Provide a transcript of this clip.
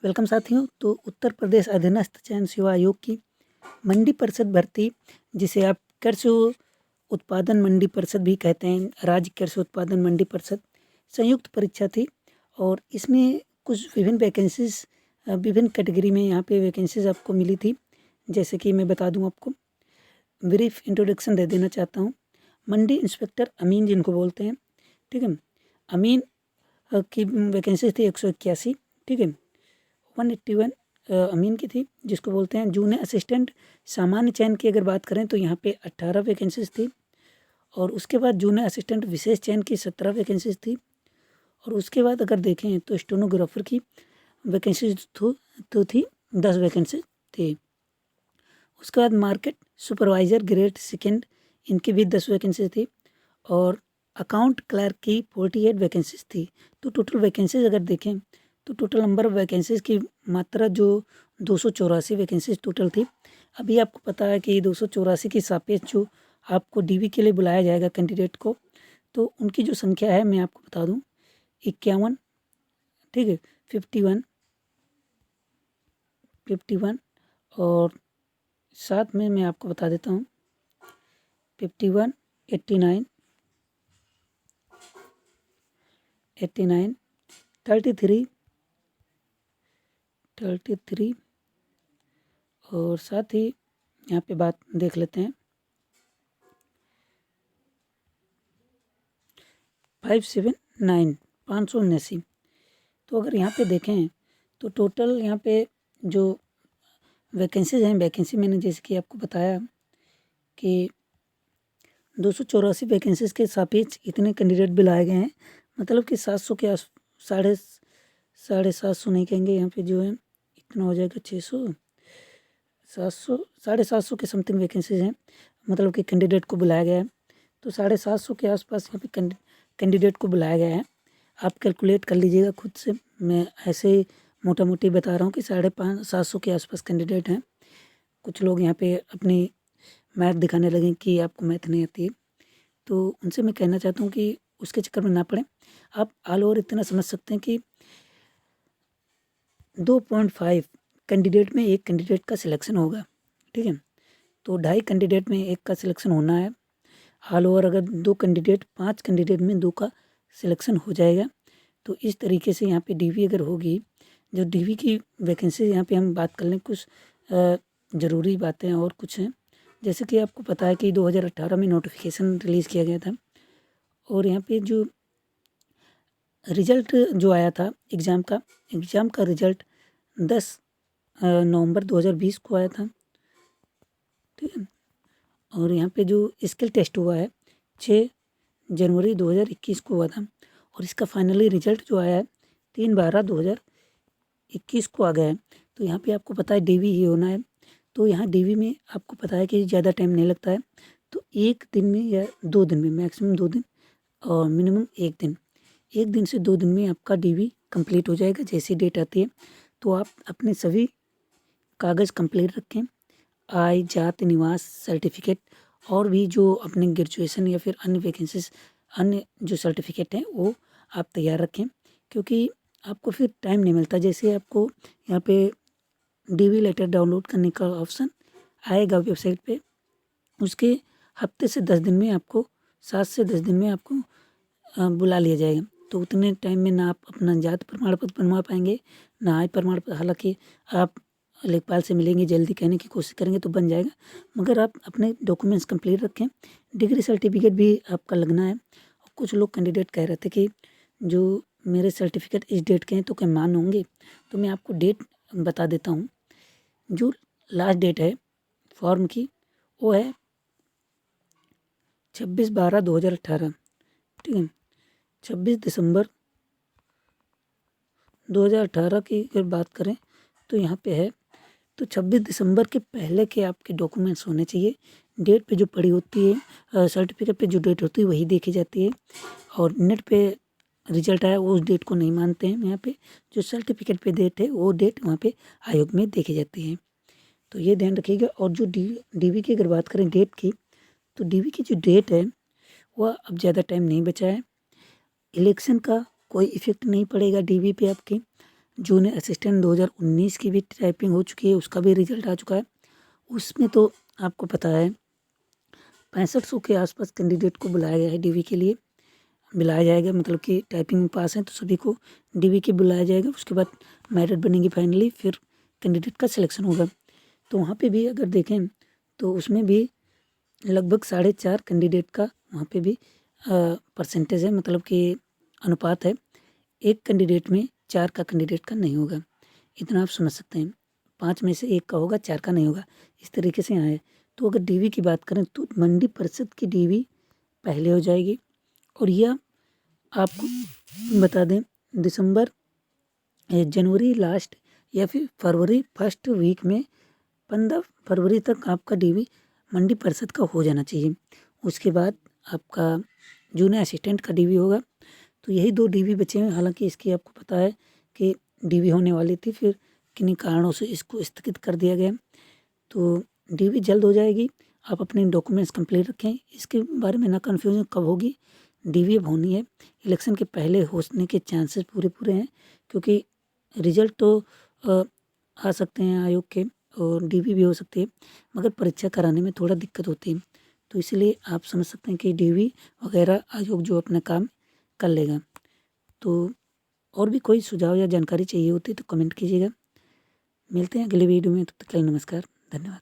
Welcome साथियों। तो उत्तर प्रदेश अधीनस्थ चयन सेवा आयोग की मंडी परिषद भर्ती, जिसे आप कृषि उत्पादन मंडी परिषद भी कहते हैं, राज्य कृषि उत्पादन मंडी परिषद, संयुक्त परीक्षा थी। और इसमें कुछ विभिन्न वैकेंसीज, विभिन्न कैटेगरी में यहाँ पे वैकेंसीज आपको मिली थी। जैसे कि मैं बता दूँ आपको, ब्रीफ इंट्रोडक्शन दे देना चाहता हूँ। मंडी इंस्पेक्टर अमीन जिनको बोलते हैं, ठीक है, अमीन की वैकेंसीज थी 181, ठीक है। 181 अमीन की थी, जिसको बोलते हैं जूनियर असिस्टेंट सामान्य चयन की अगर बात करें तो यहाँ पे 18 वैकेंसीज थी। और उसके बाद जूनियर असिस्टेंट विशेष चयन की 17 वैकेंसीज थी। और उसके बाद अगर देखें तो स्टेनोग्राफर की वैकेंसीज तो थी 10 वैकेंसी थी। उसके बाद मार्केट सुपरवाइज़र ग्रेड सेकेंड, इनकी भी 10 वैकेंसीज थी। और अकाउंट क्लर्क की 48 वैकेंसीज थी। तो टोटल वैकेंसीज अगर देखें तो टोटल नंबर ऑफ वैकेंसीज़ की मात्रा जो 284 वैकेंसीज टोटल थी। अभी आपको पता है कि 284 के सापेक्ष जो आपको डीवी के लिए बुलाया जाएगा कैंडिडेट को, तो उनकी जो संख्या है मैं आपको बता दूं 51, ठीक है, 51 और साथ में मैं आपको बता देता हूँ 51, 89, 33 और साथ ही यहाँ पे बात देख लेते हैं 579। तो अगर यहाँ पे देखें तो टोटल यहाँ पे जो वैकेंसीज हैं, वैकेंसी मैंने जैसे कि आपको बताया कि 284 वैकेंसीज के सापेक्ष इतने कैंडिडेट बुलाए गए हैं। मतलब कि 700 के आस साढ़े 750 नहीं कहेंगे, यहाँ पे जो है इतना हो जाएगा 600, 700, 750 के समथिंग वैकेंसीज हैं। मतलब कि कैंडिडेट को बुलाया गया है। तो 750 के आसपास यहाँ पे कैंडिडेट को बुलाया गया है। आप कैलकुलेट कर लीजिएगा खुद से, मैं ऐसे ही मोटा मोटी बता रहा हूँ कि 550 के आसपास कैंडिडेट हैं। कुछ लोग यहाँ पे अपनी मैथ दिखाने लगे कि आपको मैथ नहीं आती है, तो उनसे मैं कहना चाहता हूँ कि उसके चक्कर में ना पड़े। आप ऑल ओवर इतना समझ सकते हैं कि 2.5 कैंडिडेट में एक कैंडिडेट का सिलेक्शन होगा, ठीक है। तो 2.5 कैंडिडेट में एक का सिलेक्शन होना है। ऑल ओवर अगर 2 कैंडिडेट, 5 कैंडिडेट में 2 का सिलेक्शन हो जाएगा। तो इस तरीके से यहाँ पे डीवी अगर होगी, जो डीवी की वैकेंसी यहाँ पे हम बात कर लें, कुछ ज़रूरी बातें और कुछ हैं। जैसे कि आपको पता है कि 2018 में नोटिफिकेशन रिलीज़ किया गया था। और यहाँ पे जो रिज़ल्ट जो आया था एग्ज़ाम का रिज़ल्ट 10 नवंबर 2020 को आया था, ठीक है। और यहाँ पे जो स्किल टेस्ट हुआ है 6 जनवरी 2021 को हुआ था। और इसका फाइनली रिज़ल्ट जो आया है 3/12/2021 को आ गया है। तो यहाँ पे आपको पता है डीवी ही होना है। तो यहाँ डीवी में आपको पता है कि ज़्यादा टाइम नहीं लगता है। तो 1 दिन में या 2 दिन में, मैक्सिमम 2 दिन और मिनिमम 1 दिन, 1 दिन से 2 दिन में आपका डीवी कंप्लीट हो जाएगा। जैसी डेट आती है तो आप अपने सभी कागज़ कंप्लीट रखें, आय, जाति, निवास सर्टिफिकेट, और भी जो अपने ग्रेजुएशन या फिर अन्य वैकेंसीज, अन्य जो सर्टिफिकेट हैं वो आप तैयार रखें, क्योंकि आपको फिर टाइम नहीं मिलता। जैसे आपको यहाँ पे डीवी लेटर डाउनलोड करने का ऑप्शन आएगा वेबसाइट पे, उसके हफ्ते से 10 दिन में आपको, 7 से 10 दिन में आपको बुला लिया जाएगा। तो उतने टाइम में ना आप अपना जाति प्रमाण पत्र बनवा पाएंगे, ना आय प्रमाण पत्र। हालांकि आप लेखपाल से मिलेंगे, जल्दी कहने की कोशिश करेंगे तो बन जाएगा, मगर आप अपने डॉक्यूमेंट्स कंप्लीट रखें। डिग्री सर्टिफिकेट भी आपका लगना है। कुछ लोग कैंडिडेट कह रहे थे कि जो मेरे सर्टिफिकेट इस डेट के हैं तो क्या मान होंगे। तो मैं आपको डेट बता देता हूँ। जो लास्ट डेट है फॉर्म की वो है 26/12/2018, ठीक है। 26 दिसंबर 2018 की अगर बात करें तो यहाँ पे है, तो 26 दिसंबर के पहले के आपके डॉक्यूमेंट्स होने चाहिए। डेट पे जो पड़ी होती है, सर्टिफिकेट पे जो डेट होती है वही देखी जाती है। और नेट पे रिजल्ट आया वो उस डेट को नहीं मानते हैं। यहाँ पे जो सर्टिफिकेट पे डेट है वो डेट वहाँ पे आयोग में देखी जाती है। तो ये ध्यान रखिएगा। और जो डीवी की अगर बात करें डेट की, तो डीवी की जो डेट है वह अब ज़्यादा टाइम नहीं बचा है। इलेक्शन का कोई इफ़ेक्ट नहीं पड़ेगा डीवी पे आपके। जूनियर असिस्टेंट 2019 की भी टाइपिंग हो चुकी है, उसका भी रिजल्ट आ चुका है। उसमें तो आपको पता है 6500 के आसपास कैंडिडेट को बुलाया गया है डीवी के लिए, बुलाया जाएगा, मतलब कि टाइपिंग में पास हैं तो सभी को डीवी के बुलाया जाएगा। उसके बाद मेरिट बनेगी फाइनली, फिर कैंडिडेट का सिलेक्शन होगा। तो वहाँ पे भी अगर देखें तो उसमें भी लगभग 4.5 कैंडिडेट का वहाँ पे भी परसेंटेज है, मतलब कि अनुपात है। एक कैंडिडेट में 4 का कैंडिडेट का नहीं होगा, इतना आप समझ सकते हैं। 5 में से 1 का होगा, 4 का नहीं होगा, इस तरीके से यहाँ है। तो अगर डीवी की बात करें तो मंडी परिषद की डीवी पहले हो जाएगी। और यह आपको बता दें दिसंबर जनवरी लास्ट या फिर फरवरी फर्स्ट वीक में 15 फरवरी तक आपका डीवी मंडी परिषद का हो जाना चाहिए। उसके बाद आपका जूनियर असिस्टेंट का डीवी होगा। तो यही 2 डीवी बचे हैं। हालांकि इसकी आपको पता है कि डीवी होने वाली थी, फिर किन्हीं कारणों से इसको स्थगित कर दिया गया। तो डीवी जल्द हो जाएगी। आप अपने डॉक्यूमेंट्स कंप्लीट रखें। इसके बारे में ना कन्फ्यूजन कब होगी, डीवी अब होनी है। इलेक्शन के पहले होने के चांसेस पूरे हैं, क्योंकि रिजल्ट तो आ सकते हैं आयोग के और डीवी भी हो सकती है, मगर परीक्षा कराने में थोड़ा दिक्कत होती है। तो इसलिए आप समझ सकते हैं कि डीवी वगैरह आयोग जो अपना काम कर लेगा। तो और भी कोई सुझाव या जानकारी चाहिए होती है तो कमेंट कीजिएगा। मिलते हैं अगले वीडियो में, तब तक के लिए नमस्कार, धन्यवाद।